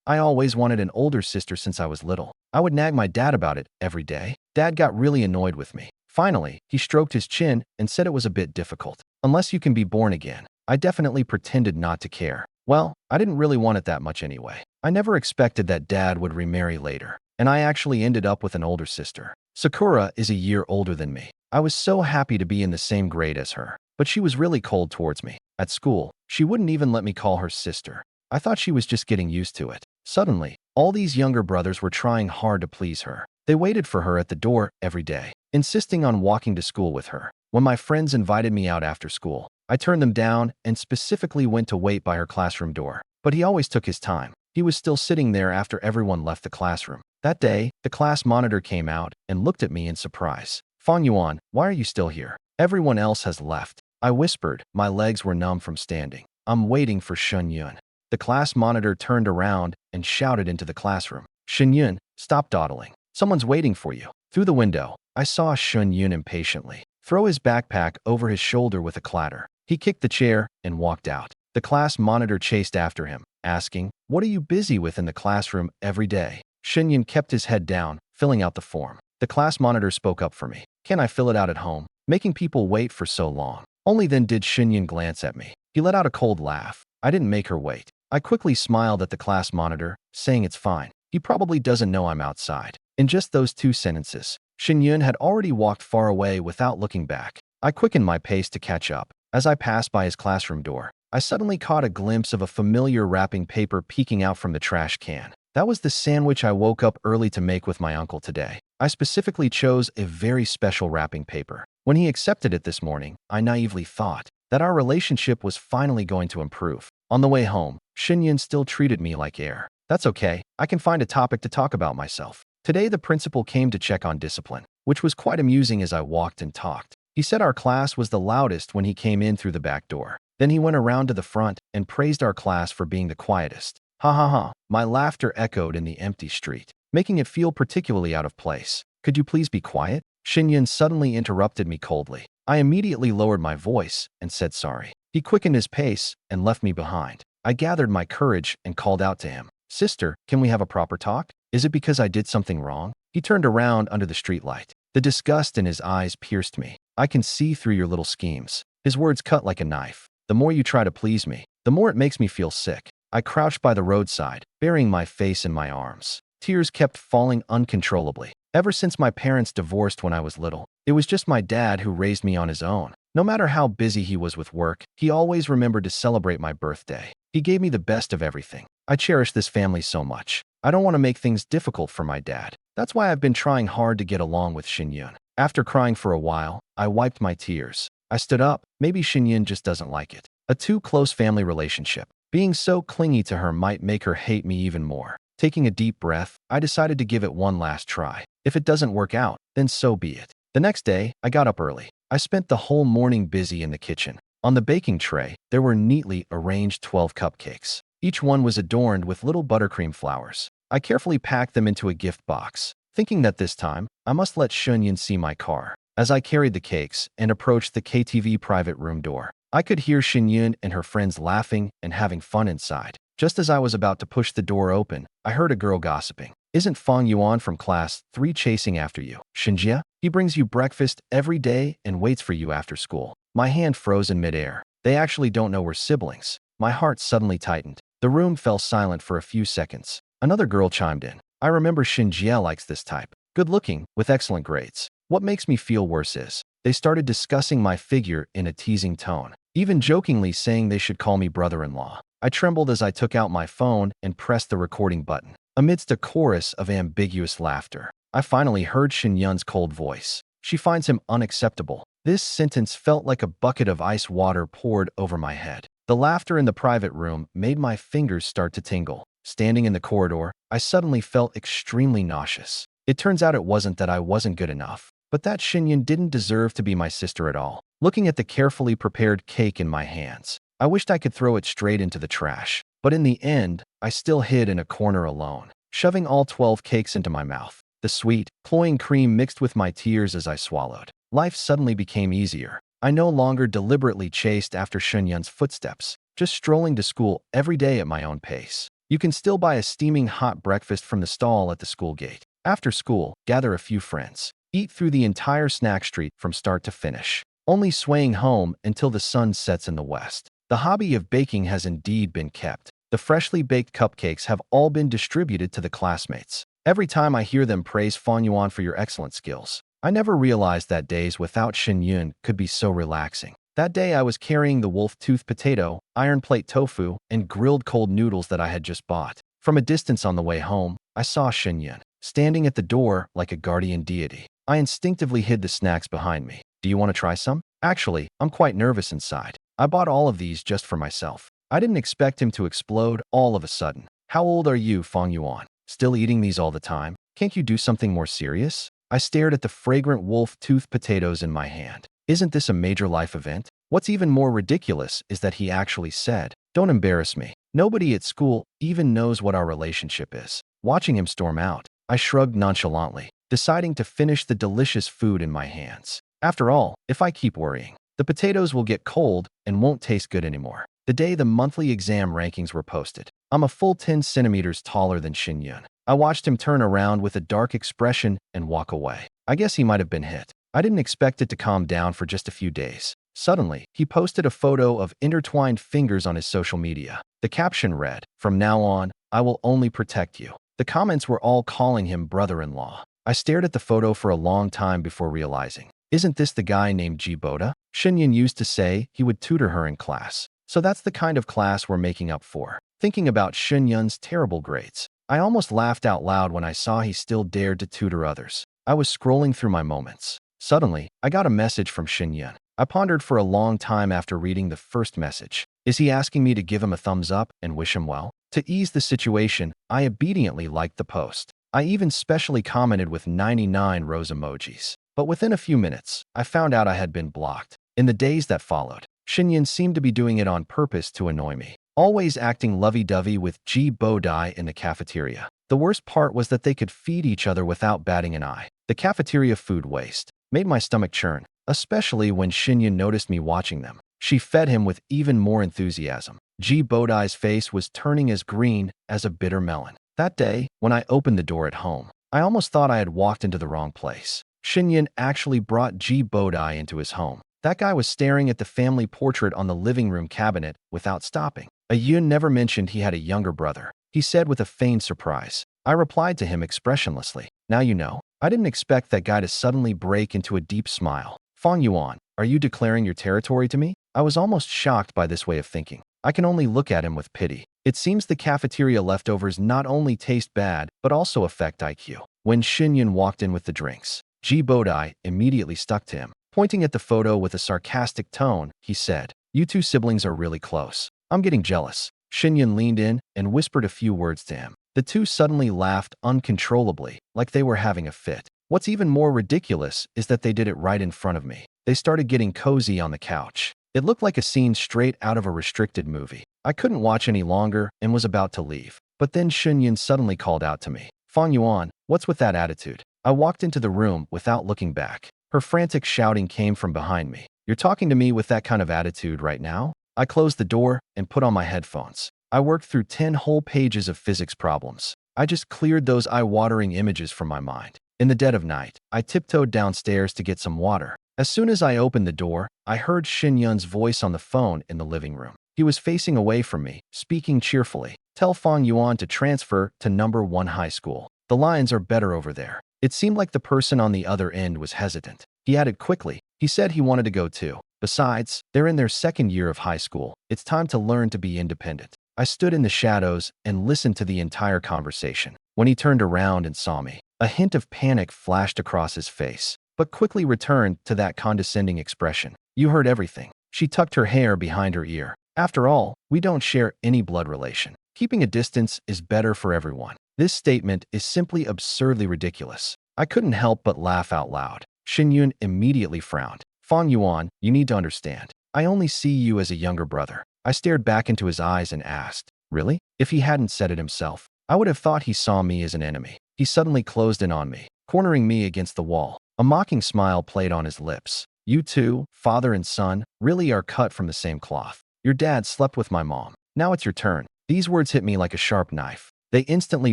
I always wanted an older sister since I was little. I would nag my dad about it every day. Dad got really annoyed with me. Finally, he stroked his chin and said it was a bit difficult. Unless you can be born again. I definitely pretended not to care. Well, I didn't really want it that much anyway. I never expected that Dad would remarry later, and I actually ended up with an older sister. Sakura is a year older than me. I was so happy to be in the same grade as her, but she was really cold towards me. At school, she wouldn't even let me call her sister. I thought she was just getting used to it. Suddenly, all these younger brothers were trying hard to please her. They waited for her at the door every day, insisting on walking to school with her. When my friends invited me out after school, I turned them down and specifically went to wait by her classroom door. But he always took his time. He was still sitting there after everyone left the classroom. That day, the class monitor came out and looked at me in surprise. "Fang Yuan, why are you still here? Everyone else has left." I whispered. My legs were numb from standing. "I'm waiting for Shun Yun." The class monitor turned around and shouted into the classroom. "Shun Yun, stop dawdling. Someone's waiting for you." Through the window, I saw Shun Yun impatiently throw his backpack over his shoulder with a clatter. He kicked the chair and walked out. The class monitor chased after him, asking, "What are you busy with in the classroom every day?" Shun Yun kept his head down, filling out the form. The class monitor spoke up for me. "Can I fill it out at home? Making people wait for so long." Only then did Shun Yun glance at me. He let out a cold laugh. I didn't make her wait. I quickly smiled at the class monitor, saying it's fine. He probably doesn't know I'm outside. In just those 2 sentences, Shun Yun had already walked far away without looking back. I quickened my pace to catch up. As I passed by his classroom door, I suddenly caught a glimpse of a familiar wrapping paper peeking out from the trash can. That was the sandwich I woke up early to make with my uncle today. I specifically chose a very special wrapping paper. When he accepted it this morning, I naively thought that our relationship was finally going to improve. On the way home, Shun Yun still treated me like air. "That's okay, I can find a topic to talk about myself." Today the principal came to check on discipline, which was quite amusing as I walked and talked. He said our class was the loudest when he came in through the back door. Then he went around to the front and praised our class for being the quietest. Ha ha ha. My laughter echoed in the empty street, making it feel particularly out of place. "Could you please be quiet?" Shun Yun suddenly interrupted me coldly. I immediately lowered my voice and said sorry. He quickened his pace and left me behind. I gathered my courage and called out to him. "Sister, can we have a proper talk? Is it because I did something wrong?" He turned around under the streetlight. The disgust in his eyes pierced me. "I can see through your little schemes." His words cut like a knife. "The more you try to please me, the more it makes me feel sick." I crouched by the roadside, burying my face in my arms. Tears kept falling uncontrollably. Ever since my parents divorced when I was little, it was just my dad who raised me on his own. No matter how busy he was with work, he always remembered to celebrate my birthday. He gave me the best of everything. I cherish this family so much. I don't want to make things difficult for my dad. That's why I've been trying hard to get along with Shun Yun. After crying for a while, I wiped my tears. I stood up. Maybe Shun Yun just doesn't like it. A too close family relationship. Being so clingy to her might make her hate me even more. Taking a deep breath, I decided to give it one last try. If it doesn't work out, then so be it. The next day, I got up early. I spent the whole morning busy in the kitchen. On the baking tray, there were neatly arranged 12 cupcakes. Each one was adorned with little buttercream flowers. I carefully packed them into a gift box, thinking that this time, I must let Shun Yun see my car. As I carried the cakes and approached the KTV private room door, I could hear Shun Yun and her friends laughing and having fun inside. Just as I was about to push the door open, I heard a girl gossiping. "Isn't Fang Yuan from class 3 chasing after you, Shinjia? He brings you breakfast every day and waits for you after school." My hand froze in midair. They actually don't know we're siblings. My heart suddenly tightened. The room fell silent for a few seconds. Another girl chimed in. "I remember Shinjia likes this type. Good looking, with excellent grades." What makes me feel worse is, they started discussing my figure in a teasing tone, even jokingly saying they should call me brother-in-law. I trembled as I took out my phone and pressed the recording button. Amidst a chorus of ambiguous laughter, I finally heard Shun Yun's cold voice. "She finds him unacceptable." This sentence felt like a bucket of ice water poured over my head. The laughter in the private room made my fingers start to tingle. Standing in the corridor, I suddenly felt extremely nauseous. It turns out it wasn't that I wasn't good enough, but that Shun Yun didn't deserve to be my sister at all. Looking at the carefully prepared cake in my hands, I wished I could throw it straight into the trash. But in the end, I still hid in a corner alone, shoving all 12 cakes into my mouth. The sweet, cloying cream mixed with my tears as I swallowed. Life suddenly became easier. I no longer deliberately chased after Shun Yun's footsteps, just strolling to school every day at my own pace. You can still buy a steaming hot breakfast from the stall at the school gate. After school, gather a few friends. Eat through the entire snack street from start to finish, only swaying home until the sun sets in the west. The hobby of baking has indeed been kept. The freshly baked cupcakes have all been distributed to the classmates. Every time I hear them praise Fong Yuan for your excellent skills, I never realized that days without Shen Yun could be so relaxing. That day I was carrying the wolf-tooth potato, iron plate tofu, and grilled cold noodles that I had just bought. From a distance on the way home, I saw Shen Yun, standing at the door like a guardian deity. I instinctively hid the snacks behind me. Do you want to try some? Actually, I'm quite nervous inside. I bought all of these just for myself. I didn't expect him to explode all of a sudden. How old are you, Fong Yuan? Still eating these all the time? Can't you do something more serious? I stared at the fragrant wolf-tooth potatoes in my hand. Isn't this a major life event? What's even more ridiculous is that he actually said, "Don't embarrass me. Nobody at school even knows what our relationship is." Watching him storm out, I shrugged nonchalantly, deciding to finish the delicious food in my hands. After all, if I keep worrying, the potatoes will get cold and won't taste good anymore. The day the monthly exam rankings were posted, I'm a full 10 centimeters taller than Shen Yun. I watched him turn around with a dark expression and walk away. I guess he might have been hit. I didn't expect it to calm down for just a few days. Suddenly, he posted a photo of intertwined fingers on his social media. The caption read, "From now on, I will only protect you." The comments were all calling him brother-in-law. I stared at the photo for a long time before realizing, isn't this the guy named Ji Boda? Shen Yun used to say he would tutor her in class. So that's the kind of class we're making up for. Thinking about Shen Yun's terrible grades, I almost laughed out loud when I saw he still dared to tutor others. I was scrolling through my moments. Suddenly, I got a message from Shen Yun. I pondered for a long time after reading the first message. Is he asking me to give him a thumbs up and wish him well? To ease the situation, I obediently liked the post. I even specially commented with 99 rose emojis. But within a few minutes, I found out I had been blocked. In the days that followed, Shen Yun seemed to be doing it on purpose to annoy me, always acting lovey-dovey with Ji Bodai in the cafeteria. The worst part was that they could feed each other without batting an eye. The cafeteria food waste made my stomach churn, especially when Shen Yun noticed me watching them. She fed him with even more enthusiasm. Ji Bodai's face was turning as green as a bitter melon. That day, when I opened the door at home, I almost thought I had walked into the wrong place. Shen Yun actually brought Ji Bodai into his home. That guy was staring at the family portrait on the living room cabinet without stopping. Yun never mentioned he had a younger brother, he said with a feigned surprise. I replied to him expressionlessly. Now you know. I didn't expect that guy to suddenly break into a deep smile. Fong Yuan, are you declaring your territory to me? I was almost shocked by this way of thinking. I can only look at him with pity. It seems the cafeteria leftovers not only taste bad, but also affect IQ. When Shen Yun walked in with the drinks, Ji Bodai immediately stuck to him. Pointing at the photo with a sarcastic tone, he said, "You two siblings are really close. I'm getting jealous." Shen Yun leaned in and whispered a few words to him. The two suddenly laughed uncontrollably, like they were having a fit. What's even more ridiculous is that they did it right in front of me. They started getting cozy on the couch. It looked like a scene straight out of a restricted movie. I couldn't watch any longer and was about to leave. But then Shen Yun suddenly called out to me. "Fong Yuan, what's with that attitude?" I walked into the room without looking back. Her frantic shouting came from behind me. "You're talking to me with that kind of attitude right now?" I closed the door and put on my headphones. I worked through 10 whole pages of physics problems. I just cleared those eye-watering images from my mind. In the dead of night, I tiptoed downstairs to get some water. As soon as I opened the door, I heard Shen Yun's voice on the phone in the living room. He was facing away from me, speaking cheerfully. "Tell Fong Yuan to transfer to number 1 high school. The lines are better over there." It seemed like the person on the other end was hesitant. He added quickly, he said he wanted to go too. Besides, they're in their second year of high school. It's time to learn to be independent. I stood in the shadows and listened to the entire conversation. When he turned around and saw me, a hint of panic flashed across his face, but quickly returned to that condescending expression. "You heard everything." She tucked her hair behind her ear. "After all, we don't share any blood relation. Keeping a distance is better for everyone." This statement is simply absurdly ridiculous. I couldn't help but laugh out loud. Shen Yun immediately frowned. "Fong Yuan, you need to understand. I only see you as a younger brother." I stared back into his eyes and asked, "Really?" If he hadn't said it himself, I would have thought he saw me as an enemy. He suddenly closed in on me, cornering me against the wall. A mocking smile played on his lips. "You two, father and son, really are cut from the same cloth. Your dad slept with my mom. Now it's your turn." These words hit me like a sharp knife. They instantly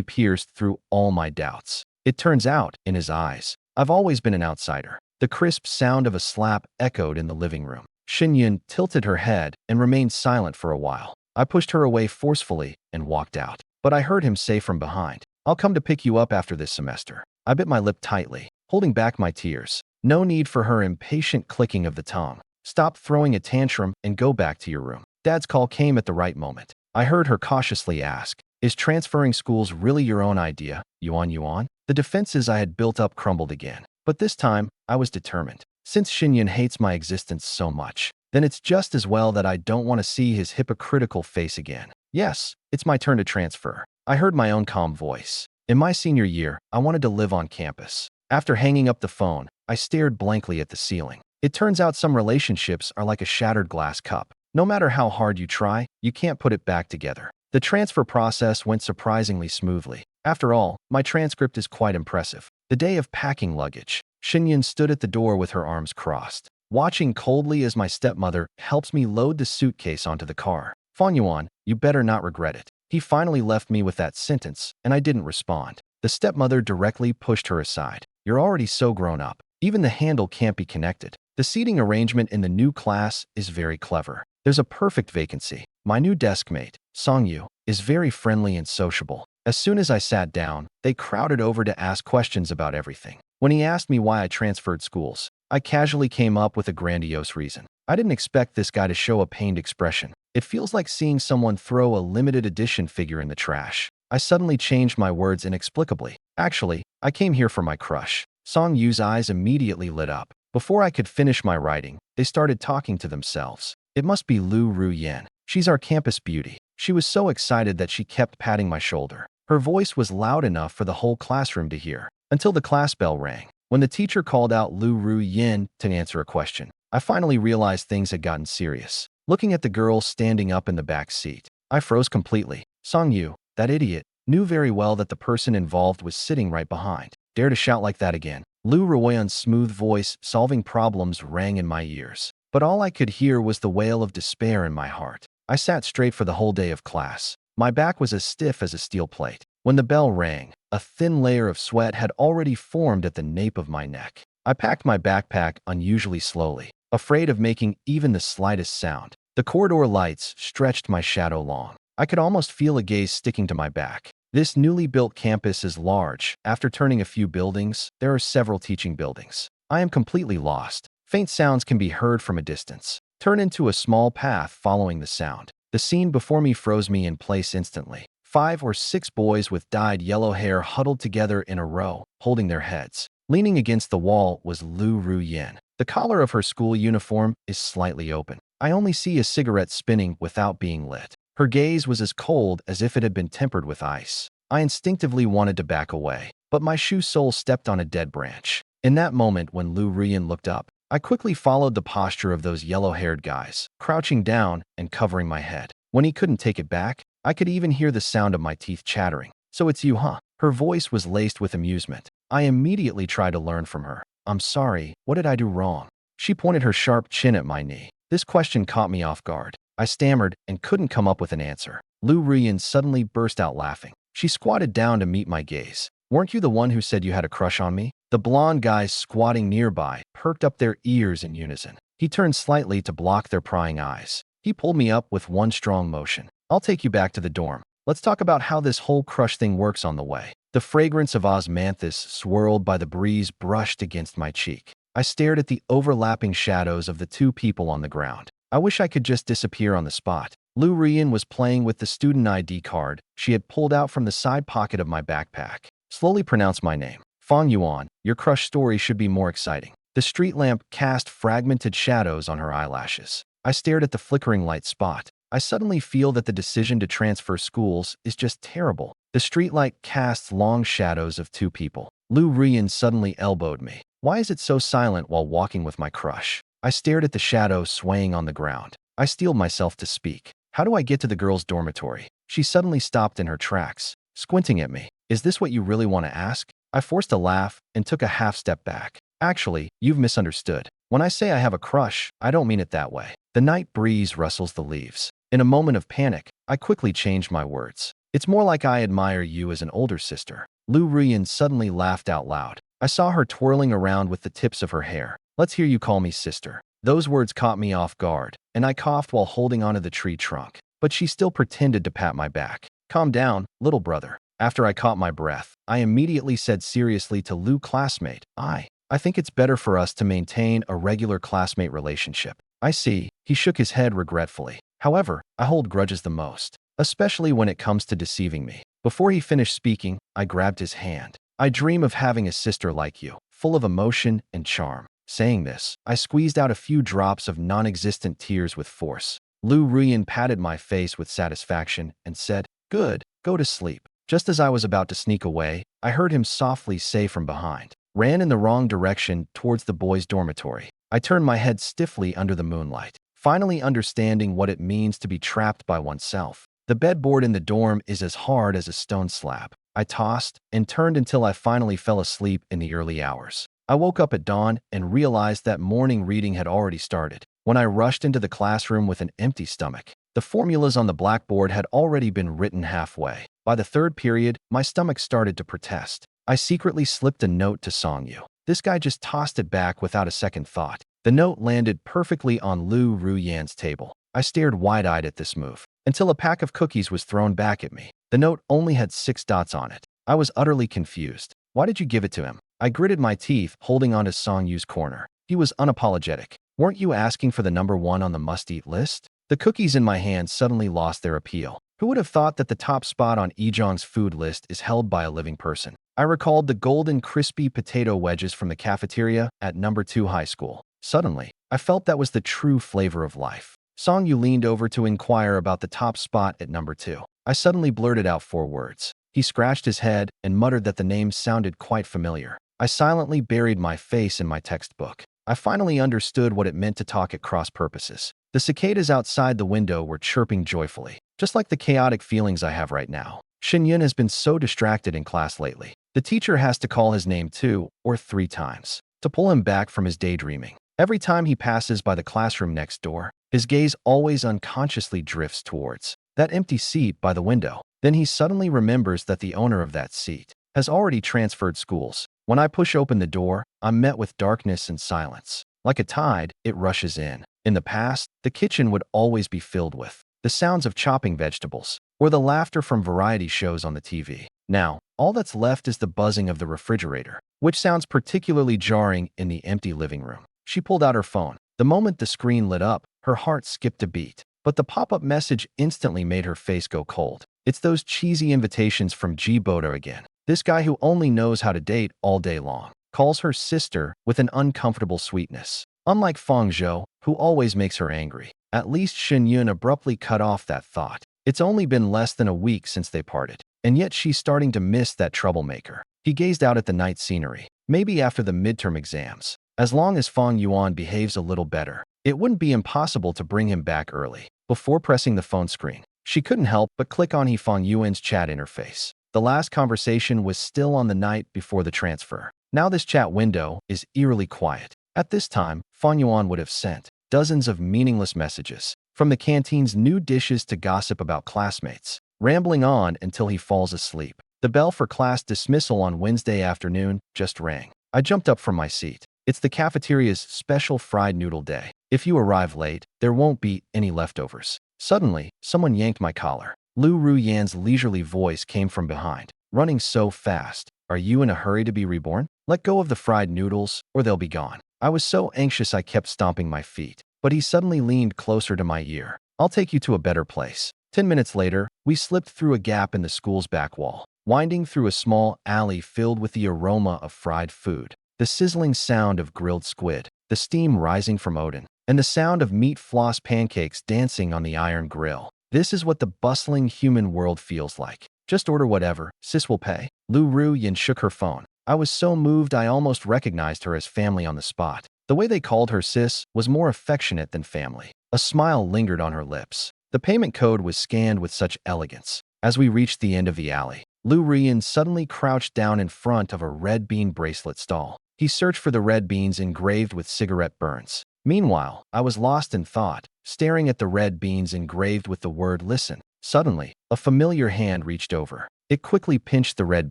pierced through all my doubts. It turns out, in his eyes, I've always been an outsider. The crisp sound of a slap echoed in the living room. Xinyun tilted her head and remained silent for a while. I pushed her away forcefully and walked out. But I heard him say from behind, "I'll come to pick you up after this semester." I bit my lip tightly, holding back my tears. No need for her impatient clicking of the tongue. "Stop throwing a tantrum and go back to your room." Dad's call came at the right moment. I heard her cautiously ask, "Is transferring schools really your own idea, Yuan?" The defenses I had built up crumbled again. But this time, I was determined. Since Xinyun hates my existence so much, then it's just as well that I don't want to see his hypocritical face again. "Yes, it's my turn to transfer." I heard my own calm voice. In my senior year, I wanted to live on campus. After hanging up the phone, I stared blankly at the ceiling. It turns out some relationships are like a shattered glass cup. No matter how hard you try, you can't put it back together. The transfer process went surprisingly smoothly. After all, my transcript is quite impressive. The day of packing luggage, Xinyun stood at the door with her arms crossed, watching coldly as my stepmother helps me load the suitcase onto the car. "Yuan, you better not regret it." He finally left me with that sentence, and I didn't respond. The stepmother directly pushed her aside. "You're already so grown up. Even the handle can't be connected. The seating arrangement in the new class is very clever. There's a perfect vacancy. My new deskmate, Songyu, is very friendly and sociable." As soon as I sat down, they crowded over to ask questions about everything. When he asked me why I transferred schools, I casually came up with a grandiose reason. I didn't expect this guy to show a pained expression. It feels like seeing someone throw a limited edition figure in the trash. I suddenly changed my words inexplicably. "Actually, I came here for my crush." Songyu's eyes immediately lit up. Before I could finish my writing, they started talking to themselves. "It must be Lu Ruian. She's our campus beauty." She was so excited that she kept patting my shoulder. Her voice was loud enough for the whole classroom to hear, until the class bell rang. When the teacher called out Lu Ruian to answer a question, I finally realized things had gotten serious. Looking at the girl standing up in the back seat, I froze completely. Songyu, that idiot, knew very well that the person involved was sitting right behind. Dare to shout like that again. Lu Ruian's smooth voice solving problems rang in my ears. But all I could hear was the wail of despair in my heart. I sat straight for the whole day of class. My back was as stiff as a steel plate. When the bell rang, a thin layer of sweat had already formed at the nape of my neck. I packed my backpack unusually slowly, afraid of making even the slightest sound. The corridor lights stretched my shadow long. I could almost feel a gaze sticking to my back. This newly built campus is large. After turning a few buildings, there are several teaching buildings. I am completely lost. Faint sounds can be heard from a distance. Turn into a small path following the sound. The scene before me froze me in place instantly. 5 or 6 boys with dyed yellow hair huddled together in a row, holding their heads. Leaning against the wall was Lu Ruian. The collar of her school uniform is slightly open. I only see a cigarette spinning without being lit. Her gaze was as cold as if it had been tempered with ice. I instinctively wanted to back away, but my shoe sole stepped on a dead branch. In that moment when Lu Ruian looked up, I quickly followed the posture of those yellow-haired guys, crouching down and covering my head. When he couldn't take it back, I could even hear the sound of my teeth chattering. "So it's you, huh?" Her voice was laced with amusement. I immediately tried to learn from her. "I'm sorry, what did I do wrong?" She pointed her sharp chin at my knee. This question caught me off guard. I stammered and couldn't come up with an answer. Lu Ruian suddenly burst out laughing. She squatted down to meet my gaze. "Weren't you the one who said you had a crush on me?" The blonde guys squatting nearby perked up their ears in unison. He turned slightly to block their prying eyes. He pulled me up with one strong motion. "I'll take you back to the dorm. Let's talk about how this whole crush thing works on the way." The fragrance of osmanthus swirled by the breeze brushed against my cheek. I stared at the overlapping shadows of the 2 people on the ground. I wish I could just disappear on the spot. Lu Ruian was playing with the student ID card she had pulled out from the side pocket of my backpack. Slowly pronounced my name. "Yuan, your crush story should be more exciting." The street lamp cast fragmented shadows on her eyelashes. I stared at the flickering light spot. I suddenly feel that the decision to transfer schools is just terrible. The streetlight casts long shadows of 2 people. Lu Ruian suddenly elbowed me. Why is it so silent while walking with my crush? I stared at the shadow swaying on the ground. I steeled myself to speak. "How do I get to the girls' dormitory?" She suddenly stopped in her tracks, squinting at me. "Is this what you really want to ask?" I forced a laugh and took a half step back. "Actually, you've misunderstood. When I say I have a crush, I don't mean it that way." The night breeze rustles the leaves. In a moment of panic, I quickly changed my words. It's more like I admire you as an older sister. Lu Ruian suddenly laughed out loud. I saw her twirling around with the tips of her hair. Let's hear you call me sister. Those words caught me off guard, and I coughed while holding onto the tree trunk. But she still pretended to pat my back. Calm down, little brother. After I caught my breath, I immediately said seriously to Lu classmate, I think it's better for us to maintain a regular classmate relationship. I see. He shook his head regretfully. However, I hold grudges the most, especially when it comes to deceiving me. Before he finished speaking, I grabbed his hand. I dream of having a sister like you, full of emotion and charm. Saying this, I squeezed out a few drops of non-existent tears with force. Lu Ruian patted my face with satisfaction and said, Good, go to sleep. Just as I was about to sneak away, I heard him softly say from behind, ran in the wrong direction towards the boys' dormitory. I turned my head stiffly under the moonlight, finally understanding what it means to be trapped by oneself. The bedboard in the dorm is as hard as a stone slab. I tossed and turned until I finally fell asleep in the early hours. I woke up at dawn and realized that morning reading had already started. When I rushed into the classroom with an empty stomach, the formulas on the blackboard had already been written halfway. By the third period, my stomach started to protest. I secretly slipped a note to Songyu. This guy just tossed it back without a second thought. The note landed perfectly on Lu Ruian's table. I stared wide-eyed at this move, until a pack of cookies was thrown back at me. The note only had 6 dots on it. I was utterly confused. Why did you give it to him? I gritted my teeth, holding onto Songyu's corner. He was unapologetic. Weren't you asking for the number 1 on the must-eat list? The cookies in my hand suddenly lost their appeal. Who would have thought that the top spot on Ijong's food list is held by a living person? I recalled the golden crispy potato wedges from the cafeteria at number 2 high school. Suddenly, I felt that was the true flavor of life. Songyu leaned over to inquire about the top spot at number 2. I suddenly blurted out 4 words. He scratched his head and muttered that the name sounded quite familiar. I silently buried my face in my textbook. I finally understood what it meant to talk at cross purposes. The cicadas outside the window were chirping joyfully, just like the chaotic feelings I have right now. Xinyun has been so distracted in class lately. The teacher has to call his name 2 or 3 times to pull him back from his daydreaming. Every time he passes by the classroom next door, his gaze always unconsciously drifts towards that empty seat by the window. Then he suddenly remembers that the owner of that seat has already transferred schools. When I push open the door, I'm met with darkness and silence. Like a tide, it rushes in. In the past, the kitchen would always be filled with the sounds of chopping vegetables or the laughter from variety shows on the TV. Now, all that's left is the buzzing of the refrigerator, which sounds particularly jarring in the empty living room. She pulled out her phone. The moment the screen lit up, her heart skipped a beat. But the pop-up message instantly made her face go cold. It's those cheesy invitations from Boda again. This guy who only knows how to date all day long calls her sister with an uncomfortable sweetness. Unlike Feng Zhou, who always makes her angry, at least Xinyun abruptly cut off that thought. It's only been less than a week since they parted, and yet she's starting to miss that troublemaker. He gazed out at the night scenery. Maybe after the midterm exams, as long as Feng Yuan behaves a little better, it wouldn't be impossible to bring him back early. Before pressing the phone screen, she couldn't help but click on Feng Yuan's chat interface. The last conversation was still on the night before the transfer. Now this chat window is eerily quiet. At this time, Feng Yuan would have sent dozens of meaningless messages, from the canteen's new dishes to gossip about classmates, rambling on until he falls asleep. The bell for class dismissal on Wednesday afternoon just rang. I jumped up from my seat. It's the cafeteria's special fried noodle day. If you arrive late, there won't be any leftovers. Suddenly, someone yanked my collar. Lu Ruian's leisurely voice came from behind, running so fast. Are you in a hurry to be reborn? Let go of the fried noodles, or they'll be gone. I was so anxious I kept stomping my feet, but he suddenly leaned closer to my ear. I'll take you to a better place. 10 minutes later, we slipped through a gap in the school's back wall, winding through a small alley filled with the aroma of fried food, the sizzling sound of grilled squid, the steam rising from Odin, and the sound of meat floss pancakes dancing on the iron grill. This is what the bustling human world feels like. Just order whatever, sis will pay. Lu Ruian shook her phone. I was so moved I almost recognized her as family on the spot. The way they called her sis was more affectionate than family. A smile lingered on her lips. The payment code was scanned with such elegance. As we reached the end of the alley, Lu Ruian suddenly crouched down in front of a red bean bracelet stall. He searched for the red beans engraved with cigarette burns. Meanwhile, I was lost in thought, staring at the red beans engraved with the word listen. Suddenly, a familiar hand reached over. It quickly pinched the red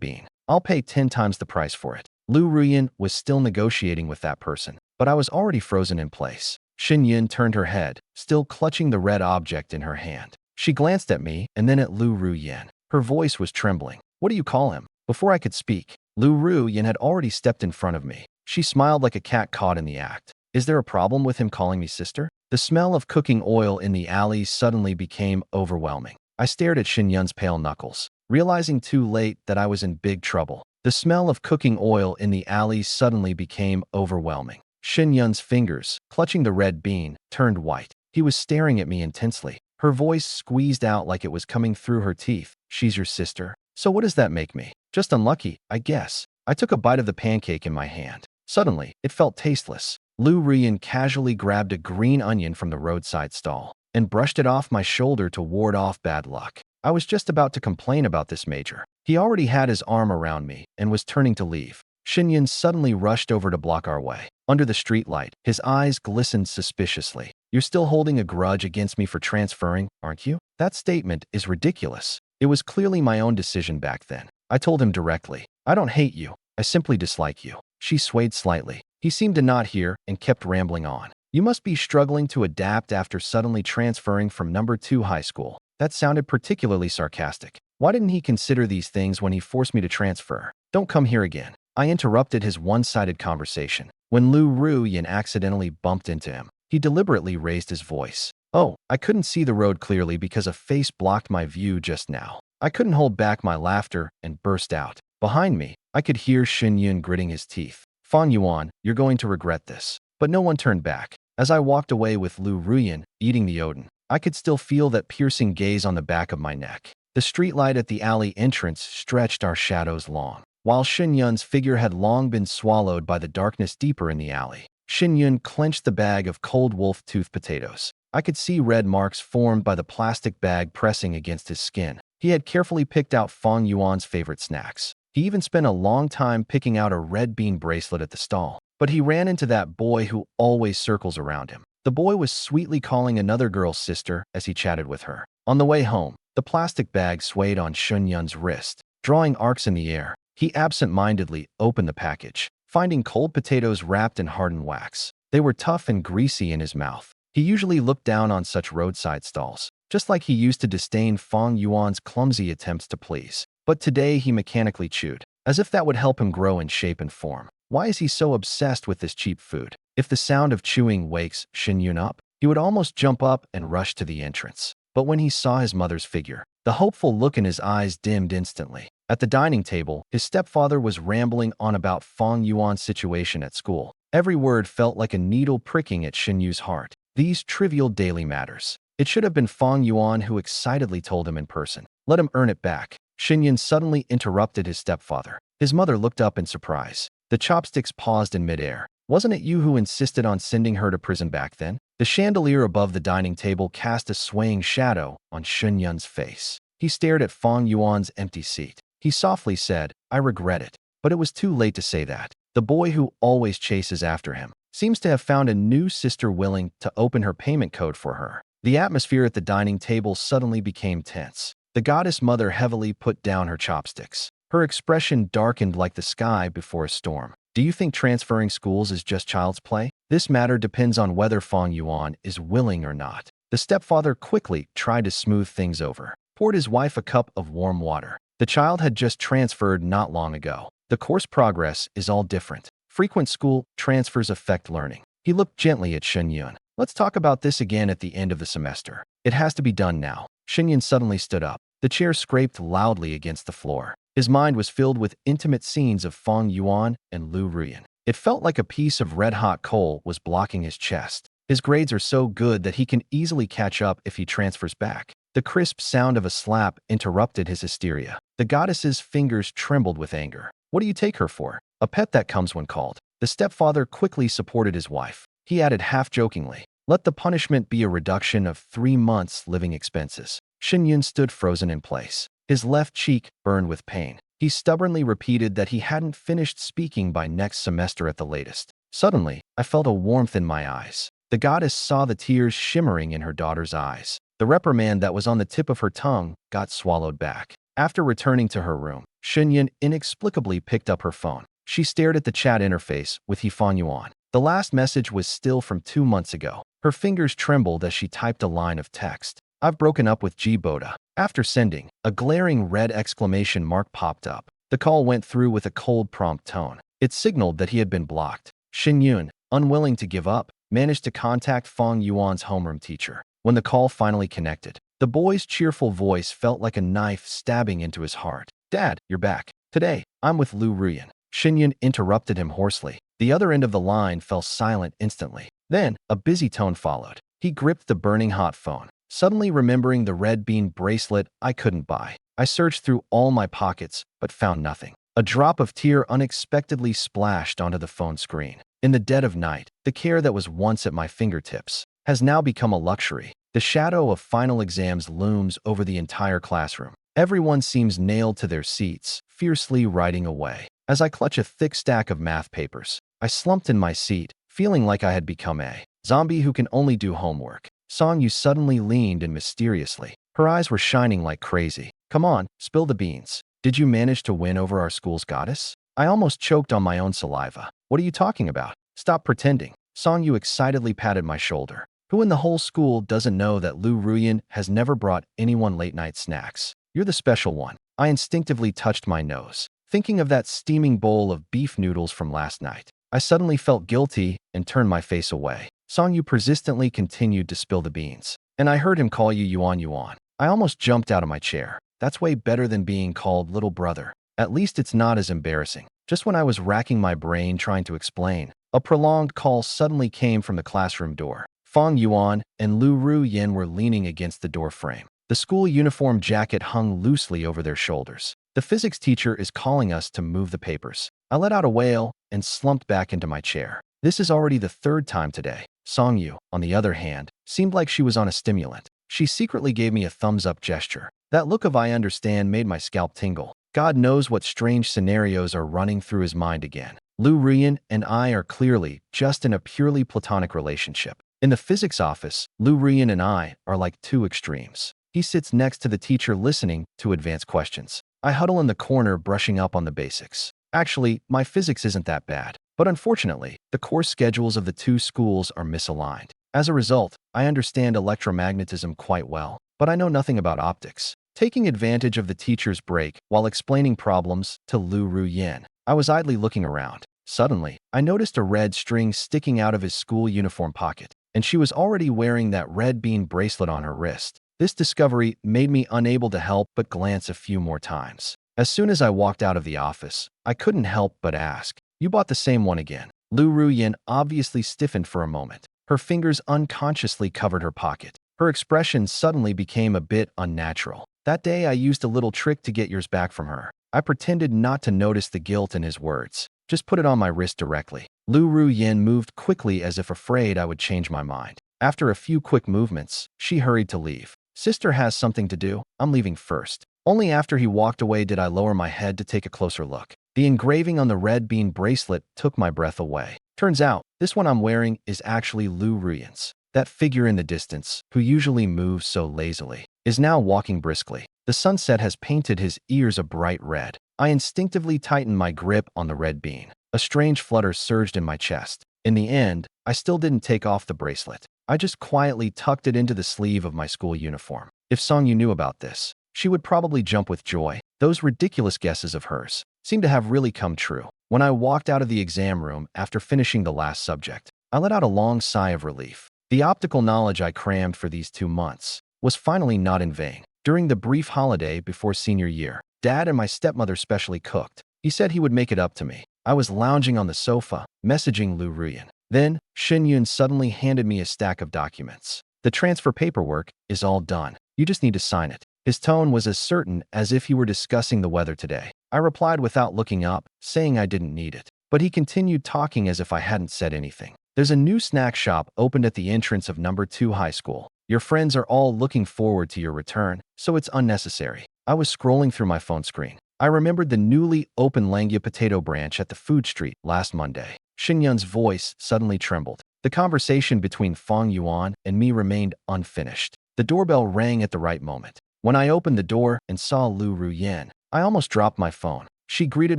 bean. I'll pay 10 times the price for it. Lu Ruian was still negotiating with that person, but I was already frozen in place. Xinyun turned her head, still clutching the red object in her hand. She glanced at me and then at Lu Ruian. Her voice was trembling. What do you call him? Before I could speak, Lu Ruian had already stepped in front of me. She smiled like a cat caught in the act. Is there a problem with him calling me sister? The smell of cooking oil in the alley suddenly became overwhelming. I stared at Xinyun's pale knuckles, realizing too late that I was in big trouble. The smell of cooking oil in the alley suddenly became overwhelming. Xinyun's fingers, clutching the red bean, turned white. He was staring at me intensely. Her voice squeezed out like it was coming through her teeth. She's your sister? So what does that make me? Just unlucky, I guess. I took a bite of the pancake in my hand. Suddenly, it felt tasteless. Lu Ruian casually grabbed a green onion from the roadside stall and brushed it off my shoulder to ward off bad luck. I was just about to complain about this major. He already had his arm around me and was turning to leave. Xinyun suddenly rushed over to block our way. Under the streetlight, his eyes glistened suspiciously. You're still holding a grudge against me for transferring, aren't you? That statement is ridiculous. It was clearly my own decision back then. I told him directly, I don't hate you. I simply dislike you. She swayed slightly. He seemed to not hear and kept rambling on. You must be struggling to adapt after suddenly transferring from number 2 high school. That sounded particularly sarcastic. Why didn't he consider these things when he forced me to transfer? Don't come here again. I interrupted his one-sided conversation. When Lu Ruian accidentally bumped into him, he deliberately raised his voice. Oh, I couldn't see the road clearly because a face blocked my view just now. I couldn't hold back my laughter and burst out. Behind me, I could hear Xinyun gritting his teeth. Fang Yuan, you're going to regret this. But no one turned back. As I walked away with Lu Ruian, eating the Odin, I could still feel that piercing gaze on the back of my neck. The streetlight at the alley entrance stretched our shadows long. While Xinyun's figure had long been swallowed by the darkness deeper in the alley, Xinyun clenched the bag of cold wolf tooth potatoes. I could see red marks formed by the plastic bag pressing against his skin. He had carefully picked out Fang Yuan's favorite snacks. He even spent a long time picking out a red bean bracelet at the stall. But he ran into that boy who always circles around him. The boy was sweetly calling another girl's sister as he chatted with her. On the way home, the plastic bag swayed on Xinyun's wrist, drawing arcs in the air. He absent-mindedly opened the package, finding cold potatoes wrapped in hardened wax. They were tough and greasy in his mouth. He usually looked down on such roadside stalls, just like he used to disdain Fang Yuan's clumsy attempts to please. But today he mechanically chewed, as if that would help him grow in shape and form. Why is he so obsessed with this cheap food? If the sound of chewing wakes Xinyun up, he would almost jump up and rush to the entrance. But when he saw his mother's figure, the hopeful look in his eyes dimmed instantly. At the dining table, his stepfather was rambling on about Fang Yuan's situation at school. Every word felt like a needle pricking at Xinyun's heart. These trivial daily matters. It should have been Fang Yuan who excitedly told him in person. Let him earn it back. Xinyun suddenly interrupted his stepfather. His mother looked up in surprise. The chopsticks paused in midair. Wasn't it you who insisted on sending her to prison back then? The chandelier above the dining table cast a swaying shadow on Xinyun's face. He stared at Fang Yuan's empty seat. He softly said, I regret it. But it was too late to say that. The boy who always chases after him seems to have found a new sister willing to open her payment code for her. The atmosphere at the dining table suddenly became tense. The goddess mother heavily put down her chopsticks. Her expression darkened like the sky before a storm. Do you think transferring schools is just child's play? This matter depends on whether Fang Yuan is willing or not. The stepfather quickly tried to smooth things over, poured his wife a cup of warm water. The child had just transferred not long ago. The course progress is all different. Frequent school transfers affect learning. He looked gently at Xinyun. Let's talk about this again at the end of the semester. It has to be done now. Xinyun suddenly stood up. The chair scraped loudly against the floor. His mind was filled with intimate scenes of Fang Yuan and Lu Ruian. It felt like a piece of red-hot coal was blocking his chest. His grades are so good that he can easily catch up if he transfers back. The crisp sound of a slap interrupted his hysteria. The goddess's fingers trembled with anger. What do you take her for? A pet that comes when called. The stepfather quickly supported his wife. He added half-jokingly, let the punishment be a reduction of 3 months' living expenses. Xinyun stood frozen in place. His left cheek burned with pain. He stubbornly repeated that he hadn't finished speaking by next semester at the latest. Suddenly, I felt a warmth in my eyes. The goddess saw the tears shimmering in her daughter's eyes. The reprimand that was on the tip of her tongue got swallowed back. After returning to her room, Xunyun inexplicably picked up her phone. She stared at the chat interface with Hifan Yuan. The last message was still from 2 months ago. Her fingers trembled as she typed a line of text. "I've broken up with G Boda." After sending, a glaring red exclamation mark popped up. The call went through with a cold, prompt tone. It signaled that he had been blocked. Xunyun, unwilling to give up, managed to contact Fang Yuan's homeroom teacher. When the call finally connected, the boy's cheerful voice felt like a knife stabbing into his heart. "Dad, you're back. Today, I'm with Lu Ruian." Xunyun interrupted him hoarsely. The other end of the line fell silent instantly. Then, a busy tone followed. He gripped the burning hot phone, suddenly remembering the red bean bracelet I couldn't buy. I searched through all my pockets, but found nothing. A drop of tear unexpectedly splashed onto the phone screen. In the dead of night, the care that was once at my fingertips has now become a luxury. The shadow of final exams looms over the entire classroom. Everyone seems nailed to their seats, fiercely writing away. As I clutch a thick stack of math papers, I slumped in my seat, feeling like I had become a zombie who can only do homework. Song Yu suddenly leaned in mysteriously. Her eyes were shining like crazy. "Come on, spill the beans. Did you manage to win over our school's goddess?" I almost choked on my own saliva. "What are you talking about? Stop pretending." Song Yu excitedly patted my shoulder. "Who in the whole school doesn't know that Lu Ruian has never brought anyone late-night snacks? You're the special one." I instinctively touched my nose, thinking of that steaming bowl of beef noodles from last night. I suddenly felt guilty and turned my face away. Song Yu persistently continued to spill the beans. "And I heard him call you Yuan Yuan." I almost jumped out of my chair. That's way better than being called little brother. At least it's not as embarrassing. Just when I was racking my brain trying to explain, a prolonged call suddenly came from the classroom door. Fang Yuan and Lu Ruian were leaning against the door frame. The school uniform jacket hung loosely over their shoulders. "The physics teacher is calling us to move the papers." I let out a wail and slumped back into my chair. This is already the 3rd time today. Song Yu, on the other hand, seemed like she was on a stimulant. She secretly gave me a thumbs-up gesture. That look of "I understand" made my scalp tingle. God knows what strange scenarios are running through his mind again. Lu Ruian and I are clearly just in a purely platonic relationship. In the physics office, Lu Ruian and I are like two extremes. He sits next to the teacher listening to advanced questions. I huddle in the corner brushing up on the basics. Actually, my physics isn't that bad. But unfortunately, the course schedules of the two schools are misaligned. As a result, I understand electromagnetism quite well, but I know nothing about optics. Taking advantage of the teacher's break while explaining problems to Lu Ruian, I was idly looking around. Suddenly, I noticed a red string sticking out of his school uniform pocket, and she was already wearing that red bean bracelet on her wrist. This discovery made me unable to help but glance a few more times. As soon as I walked out of the office, I couldn't help but ask, "You bought the same one again?" Lu Ruian obviously stiffened for a moment. Her fingers unconsciously covered her pocket. Her expression suddenly became a bit unnatural. "That day I used a little trick to get yours back from her." I pretended not to notice the guilt in his words. "Just put it on my wrist directly." Lu Ruian moved quickly as if afraid I would change my mind. After a few quick movements, she hurried to leave. "Sister has something to do. I'm leaving first." Only after he walked away did I lower my head to take a closer look. The engraving on the red bean bracelet took my breath away. Turns out, this one I'm wearing is actually Lu Ruian's. That figure in the distance, who usually moves so lazily, is now walking briskly. The sunset has painted his ears a bright red. I instinctively tightened my grip on the red bean. A strange flutter surged in my chest. In the end, I still didn't take off the bracelet. I just quietly tucked it into the sleeve of my school uniform. If Song Yu knew about this, she would probably jump with joy. Those ridiculous guesses of hers seemed to have really come true. When I walked out of the exam room after finishing the last subject, I let out a long sigh of relief. The optical knowledge I crammed for these 2 months was finally not in vain. During the brief holiday before senior year, Dad and my stepmother specially cooked. He said he would make it up to me. I was lounging on the sofa, messaging Lu Ruian. Then, Xunyun suddenly handed me a stack of documents. "The transfer paperwork is all done. You just need to sign it." His tone was as certain as if he were discussing the weather today. I replied without looking up, saying I didn't need it. But he continued talking as if I hadn't said anything. "There's a new snack shop opened at the entrance of number 2 high school. Your friends are all looking forward to your return, so it's unnecessary." I was scrolling through my phone screen. I remembered the newly opened Langya potato branch at the food street last Monday. Xinyun's voice suddenly trembled. The conversation between Fong Yuan and me remained unfinished. The doorbell rang at the right moment. When I opened the door and saw Lu Ruian, I almost dropped my phone. She greeted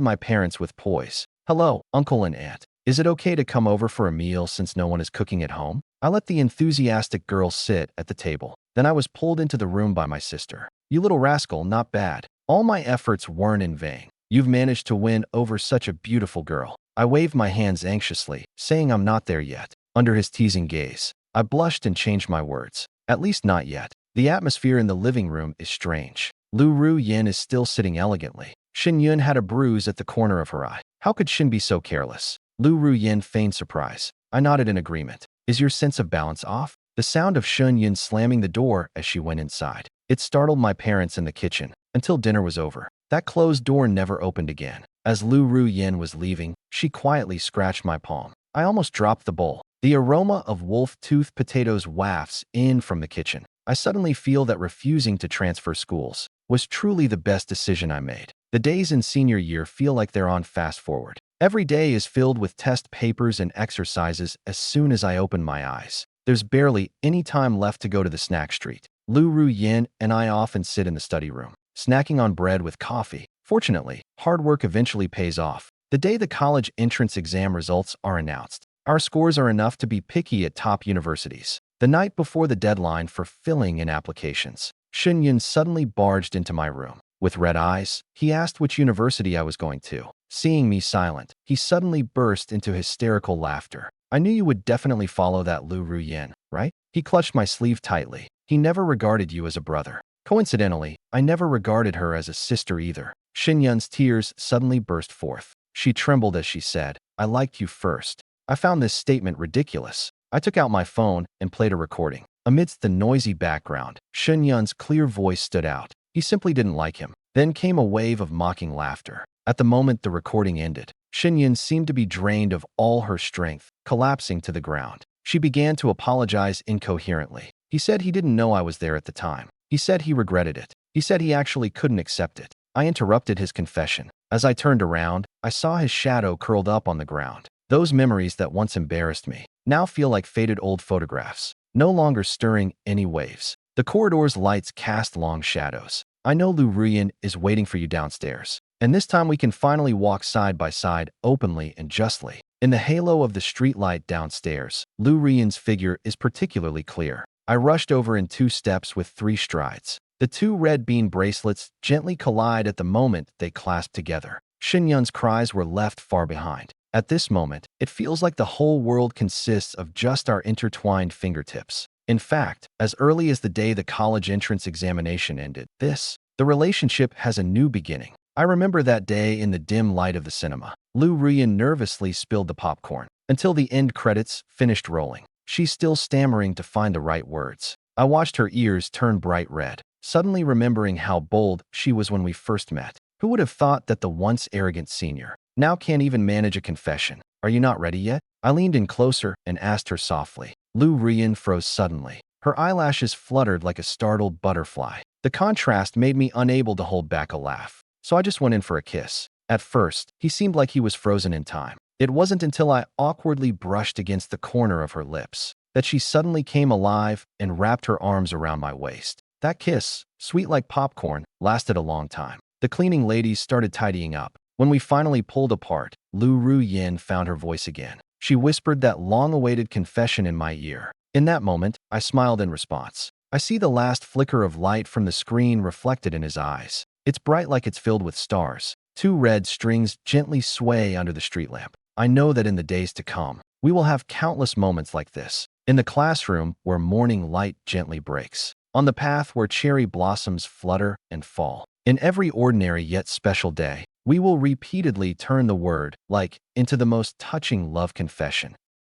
my parents with poise. "Hello, uncle and aunt. Is it okay to come over for a meal since no one is cooking at home?" I let the enthusiastic girl sit at the table. Then I was pulled into the room by my sister. "You little rascal, not bad. All my efforts weren't in vain. You've managed to win over such a beautiful girl." I waved my hands anxiously, saying I'm not there yet. Under his teasing gaze, I blushed and changed my words. "At least not yet. The atmosphere in the living room is strange." Lu Ruian is still sitting elegantly. Xin Yun had a bruise at the corner of her eye. How could Xin be so careless? Lu Ruian feigned surprise. I nodded in agreement. "Is your sense of balance off?" The sound of Xin Yun slamming the door as she went inside. It startled my parents in the kitchen until dinner was over. That closed door never opened again. As Lu Ruian was leaving, she quietly scratched my palm. I almost dropped the bowl. The aroma of wolf-tooth potatoes wafts in from the kitchen. I suddenly feel that refusing to transfer schools was truly the best decision I made. The days in senior year feel like they're on fast forward. Every day is filled with test papers and exercises as soon as I open my eyes. There's barely any time left to go to the snack street. Lu Ruian and I often sit in the study room, snacking on bread with coffee. Fortunately, hard work eventually pays off. The day the college entrance exam results are announced, our scores are enough to be picky at top universities. The night before the deadline for filling in applications, Xin Yun suddenly barged into my room. With red eyes, he asked which university I was going to. Seeing me silent, he suddenly burst into hysterical laughter. "I knew you would definitely follow that Lu Ruian, right?" He clutched my sleeve tightly. "He never regarded you as a brother. Coincidentally, I never regarded her as a sister either." Xin Yun's tears suddenly burst forth. She trembled as she said, "I liked you first." I found this statement ridiculous. I took out my phone and played a recording. Amidst the noisy background, Xin Yun's clear voice stood out. He simply didn't like him. Then came a wave of mocking laughter. At the moment the recording ended, Xin Yun seemed to be drained of all her strength, collapsing to the ground. She began to apologize incoherently. He said he didn't know I was there at the time. He said he regretted it. He said he actually couldn't accept it. I interrupted his confession. As I turned around, I saw his shadow curled up on the ground. Those memories that once embarrassed me now feel like faded old photographs, no longer stirring any waves. The corridor's lights cast long shadows. "I know Lu Ruian is waiting for you downstairs, and this time we can finally walk side by side, openly and justly." In the halo of the streetlight downstairs, Lu Ruian's figure is particularly clear. I rushed over in 2 steps with 3 strides. The 2 red bean bracelets gently collide at the moment they clasp together. Xin Yun's cries were left far behind. At this moment, it feels like the whole world consists of just our intertwined fingertips. In fact, as early as the day the college entrance examination ended, the relationship has a new beginning. I remember that day in the dim light of the cinema. Lu Ruian nervously spilled the popcorn until the end credits finished rolling. She's still stammering to find the right words. I watched her ears turn bright red, suddenly remembering how bold she was when we first met. Who would have thought that the once arrogant senior now can't even manage a confession? "Are you not ready yet?" I leaned in closer and asked her softly. Lu Ruian froze suddenly. Her eyelashes fluttered like a startled butterfly. The contrast made me unable to hold back a laugh, so I just went in for a kiss. At first, he seemed like he was frozen in time. It wasn't until I awkwardly brushed against the corner of her lips that she suddenly came alive and wrapped her arms around my waist. That kiss, sweet like popcorn, lasted a long time. The cleaning ladies started tidying up. When we finally pulled apart, Lu Ruian found her voice again. She whispered that long-awaited confession in my ear. In that moment, I smiled in response. I see the last flicker of light from the screen reflected in his eyes. It's bright like it's filled with stars. 2 red strings gently sway under the street lamp. I know that in the days to come, we will have countless moments like this. In the classroom where morning light gently breaks. On the path where cherry blossoms flutter and fall. In every ordinary yet special day, we will repeatedly turn the word, like, into the most touching love confession.